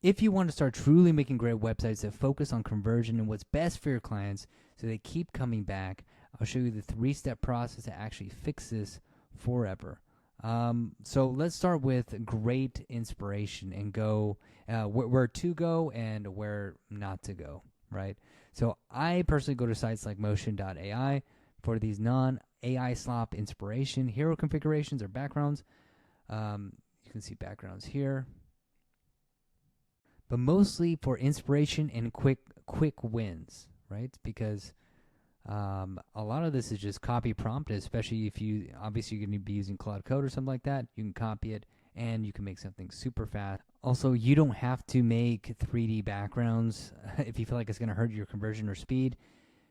If you want to start truly making great websites that focus on conversion and what's best for your clients so they keep coming back, I'll show you the 3-step process to actually fix this forever. So let's start with great inspiration and go where to go and where not to go, right? So I personally go to sites like motion.ai for these non-AI slop inspiration, hero configurations or backgrounds. You can see backgrounds here. But mostly for inspiration and quick wins, right? Because a lot of this is just copy prompted, especially if you obviously you're going to be using Claude Code or something like that. You can copy it and you can make something super fast. Also, you don't have to make 3D backgrounds if you feel like it's going to hurt your conversion or speed.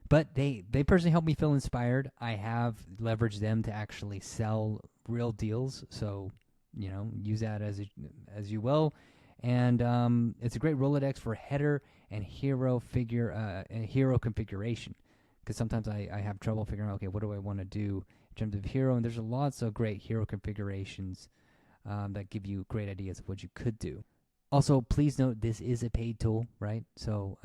But they personally help me feel inspired. I have leveraged them to actually sell real deals. So, use that as you will. And it's a great Rolodex for header and hero configuration, because sometimes I have trouble figuring out, okay, what do I want to do in terms of hero? And there's lots of great hero configurations that give you great ideas of what you could do. Also, please note this is a paid tool, right? So,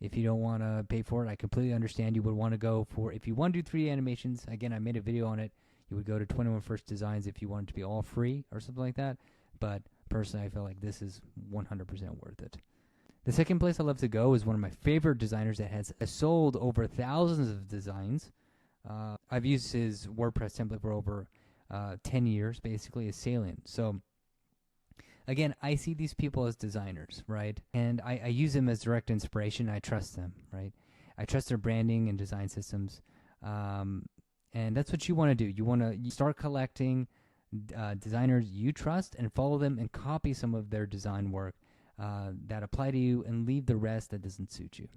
if you don't want to pay for it, I completely understand. You would want to go for, if you want to do 3D animations, again, I made a video on it. You would go to 21 First Designs if you want it to be all free or something like that. But personally, I feel like this is 100% worth it. The second place I love to go is one of my favorite designers that has sold over thousands of designs. I've used his WordPress template for over 10 years, basically, as Salient. So, again, I see these people as designers, right? And I use them as direct inspiration. I trust them, right? I trust their branding and design systems. And that's what you want to do. You want to start collecting designers you trust and follow them and copy some of their design work that apply to you and leave the rest that doesn't suit you.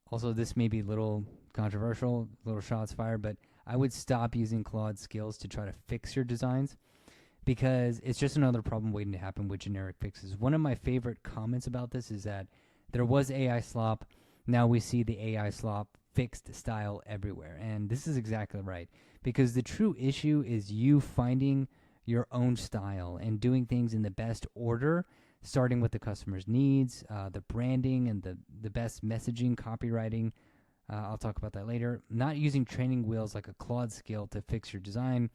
Also, this may be a little controversial, little shots fired, but I would stop using Claude skills to try to fix your designs, because it's just another problem waiting to happen with generic fixes. One of my favorite comments about this is that there was AI slop. Now we see the AI slop fixed style everywhere. And this is exactly right, because the true issue is you finding your own style and doing things in the best order, starting with the customer's needs, the branding, and the best messaging, copywriting. I'll talk about that later. Not using training wheels like a Claude skill to fix your design,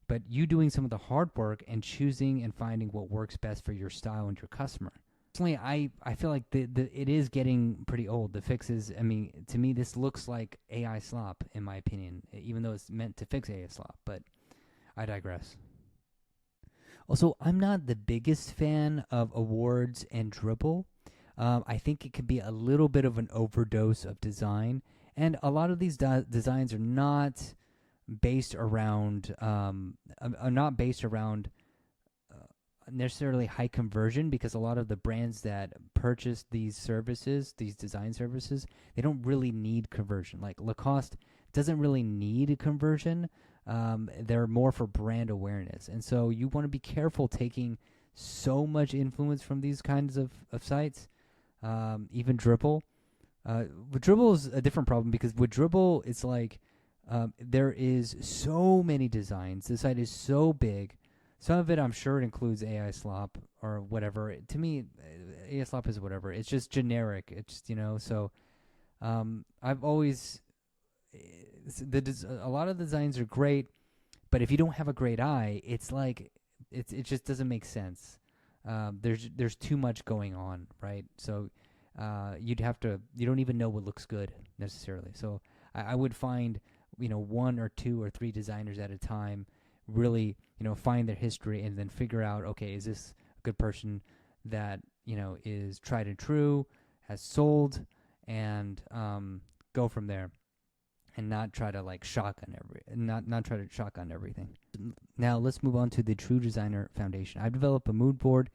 but you doing some of the hard work and choosing and finding what works best for your style and your customer. Personally, I feel like it is getting pretty old. The fixes, to me, this looks like AI slop, in my opinion, even though it's meant to fix AI slop, but I digress. Also, I'm not the biggest fan of awards and Dribble. I think it could be a little bit of an overdose of design, and a lot of these designs are not based around necessarily high conversion, because a lot of the brands that purchase these services, these design services, they don't really need conversion. Like Lacoste doesn't really need a conversion. They're more for brand awareness. And so you want to be careful taking so much influence from these kinds of sites. Even Dribble. With Dribble is a different problem, because with Dribble, it's like there is so many designs. The site is so big. Some of it, I'm sure, it includes AI slop or whatever. To me, AI slop is whatever. It's just generic. It's just, so I've always, a lot of the designs are great, but if you don't have a great eye, it's like, it just doesn't make sense. There's too much going on, right? So you don't even know what looks good necessarily. So I would find, 1 or 2 or 3 designers at a time, really, find their history and then figure out, okay, is this a good person that, is tried and true, has sold, and go from there, and not try to shotgun everything. Now let's move on to the True Designer Foundation. I've developed a mood board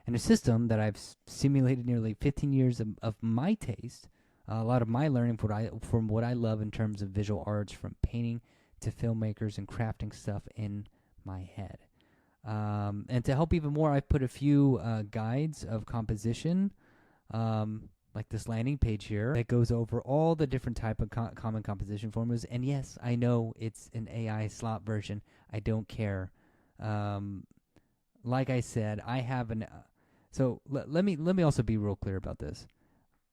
and a system that I've simulated nearly 15 years of my taste, a lot of my learning from what I love in terms of visual arts, from painting to filmmakers and crafting stuff in my head. And to help even more, I've put a few guides of composition, like this landing page here that goes over all the different type of common composition formulas. And yes, I know it's an AI slop version. I don't care. Like I said, I have So let me also be real clear about this.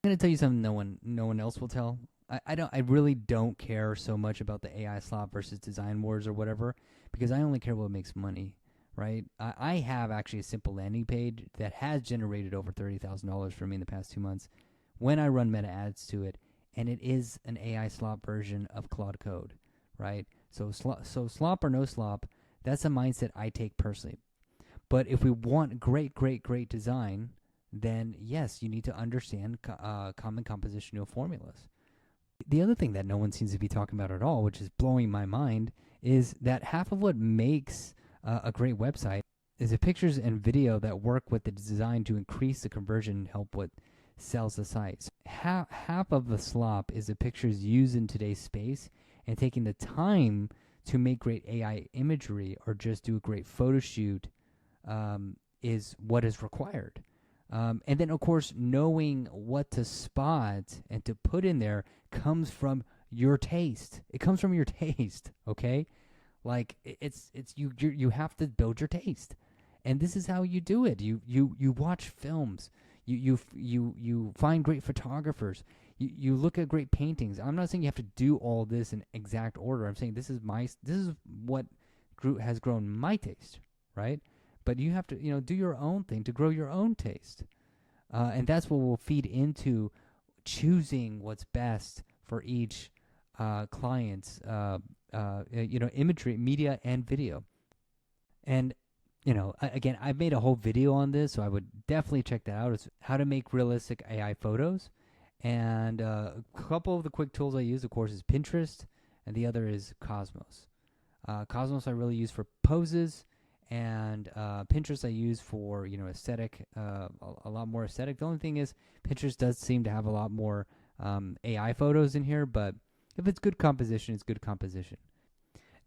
I'm gonna tell you something no one else will tell. I really don't care so much about the AI slop versus design wars or whatever, because I only care what makes money, right? I have actually a simple landing page that has generated over $30,000 for me in the past 2 months when I run meta ads to it, and it is an AI slop version of Claude Code, right? So slop or no slop, that's a mindset I take personally. But if we want great design, then yes, you need to understand common compositional formulas. The other thing that no one seems to be talking about at all, which is blowing my mind, is that half of what makes a great website is the pictures and video that work with the design to increase the conversion and help what sells the site. So half of the slop is the pictures used in today's space and taking the time to make great AI imagery or just do a great photo shoot is what is required. And then, of course, knowing what to spot and to put in there comes from your taste. It comes from your taste, okay? Like it's you have to build your taste, and this is how you do it. You watch films. You find great photographers. You look at great paintings. I'm not saying you have to do all this in exact order. I'm saying this is what has grown my taste, right? But you have to do your own thing to grow your own taste, and that's what will feed into choosing what's best for each client's imagery, media, and video. And again, I've made a whole video on this, so I would definitely check that out. It's how to make realistic AI photos. And a couple of the quick tools I use, of course, is Pinterest, and the other is Cosmos. Cosmos I really use for poses, and Pinterest I use for aesthetic, a lot more aesthetic. The only thing is Pinterest does seem to have a lot more AI photos in here, but if it's good composition, it's good composition.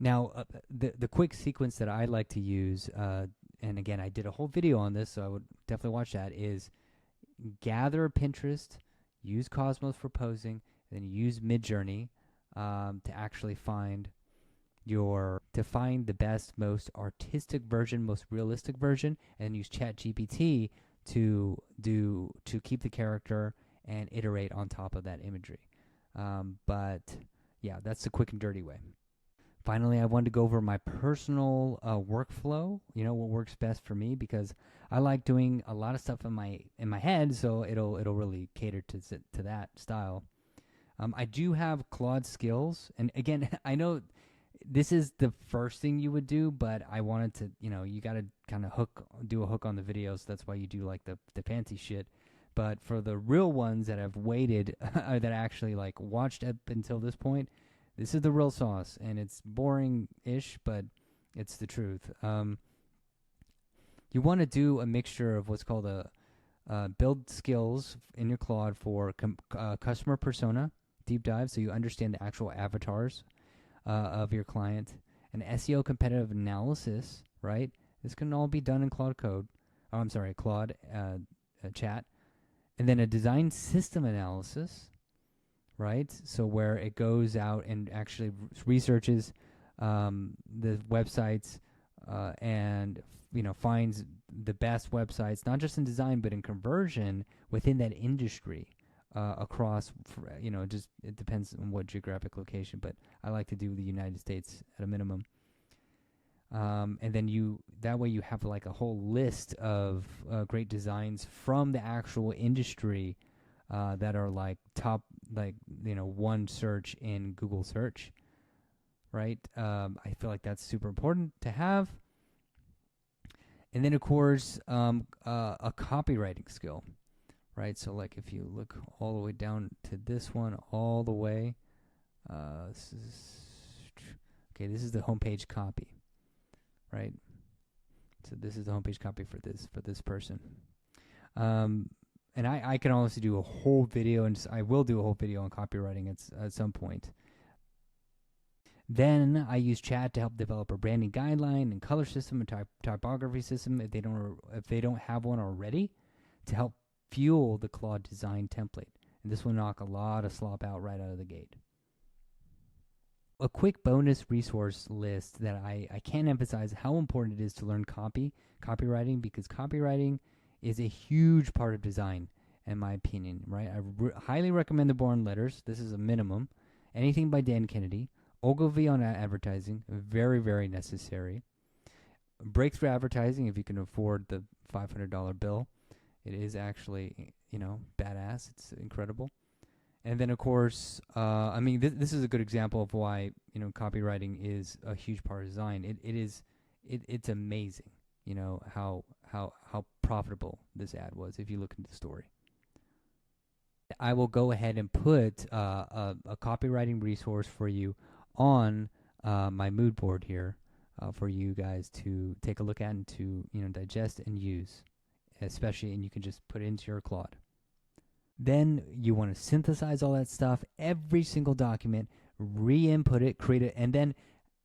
Now, the quick sequence that I like to use, and again, I did a whole video on this, so I would definitely watch that, is gather Pinterest, use Cosmos for posing, and then use Midjourney to actually find the best, most artistic version, most realistic version, and use ChatGPT to keep the character and iterate on top of that imagery. But yeah, that's the quick and dirty way. Finally, I wanted to go over my personal workflow. What works best for me, because I like doing a lot of stuff in my head, so it'll really cater to that style. I do have Claude skills, and again, I know this is the first thing you would do, but I wanted to, you got to kind of do a hook on the videos. That's why you do like the fancy shit. But for the real ones that have waited, that actually like watched up until this point, this is the real sauce, and it's boring-ish, but it's the truth. You want to do a mixture of what's called a build skills in your Claude for customer persona deep dive, so you understand the actual avatars of your client, an SEO competitive analysis, right? This can all be done in Claude Code. Oh, I'm sorry, Claude chat. And then a design system analysis, right? So where it goes out and actually researches the websites and finds the best websites, not just in design but in conversion within that industry across. Just it depends on what geographic location, but I like to do the United States at a minimum. And then that way you have like a whole list of great designs from the actual industry that are like top, one search in Google search, right? I feel like that's super important to have. And then of course a copywriting skill, right? So like if you look all the way down to this one, all the way, this is the homepage copy. Right, so this is the homepage copy for this person, and I can honestly do a whole video, and I will do a whole video on copywriting at some point. Then I use chat to help develop a branding guideline and color system and typography system if they don't have one already, to help fuel the Claude design template, and this will knock a lot of slop out right out of the gate. A quick bonus resource list that I can't emphasize how important it is to learn copywriting, because copywriting is a huge part of design, in my opinion, right? I highly recommend the Bourne Letters. This is a minimum. Anything by Dan Kennedy. Ogilvy on advertising, very, very necessary. Breakthrough advertising, if you can afford the $500 bill. It is actually, badass. It's incredible. And then, of course, this is a good example of why, copywriting is a huge part of design. It's amazing, how profitable this ad was if you look into the story. I will go ahead and put a copywriting resource for you on my mood board here for you guys to take a look at and to digest and use, especially, and you can just put it into your Claude. Then you want to synthesize all that stuff, every single document, re-input it, create it, and then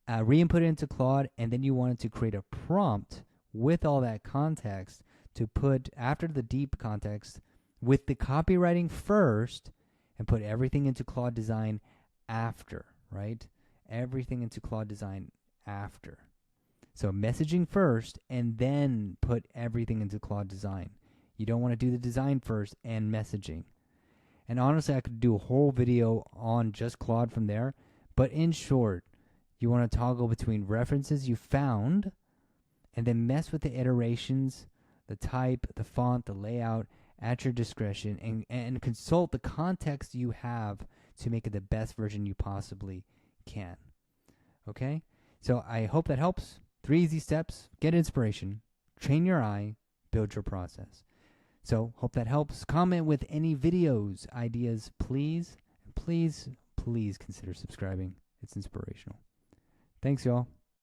re-input it into Claude, and then you want it to create a prompt with all that context to put after the deep context with the copywriting first and put everything into Claude Design after, right? Everything into Claude Design after. So messaging first and then put everything into Claude Design. You don't want to do the design first and messaging. And honestly, I could do a whole video on just Claude from there. But in short, you want to toggle between references you found and then mess with the iterations, the type, the font, the layout at your discretion, and consult the context you have to make it the best version you possibly can. Okay? So I hope that helps. 3 easy steps. Get inspiration. Train your eye. Build your process. So hope that helps. Comment with any videos, ideas, please. And please consider subscribing. It's inspirational. Thanks, y'all.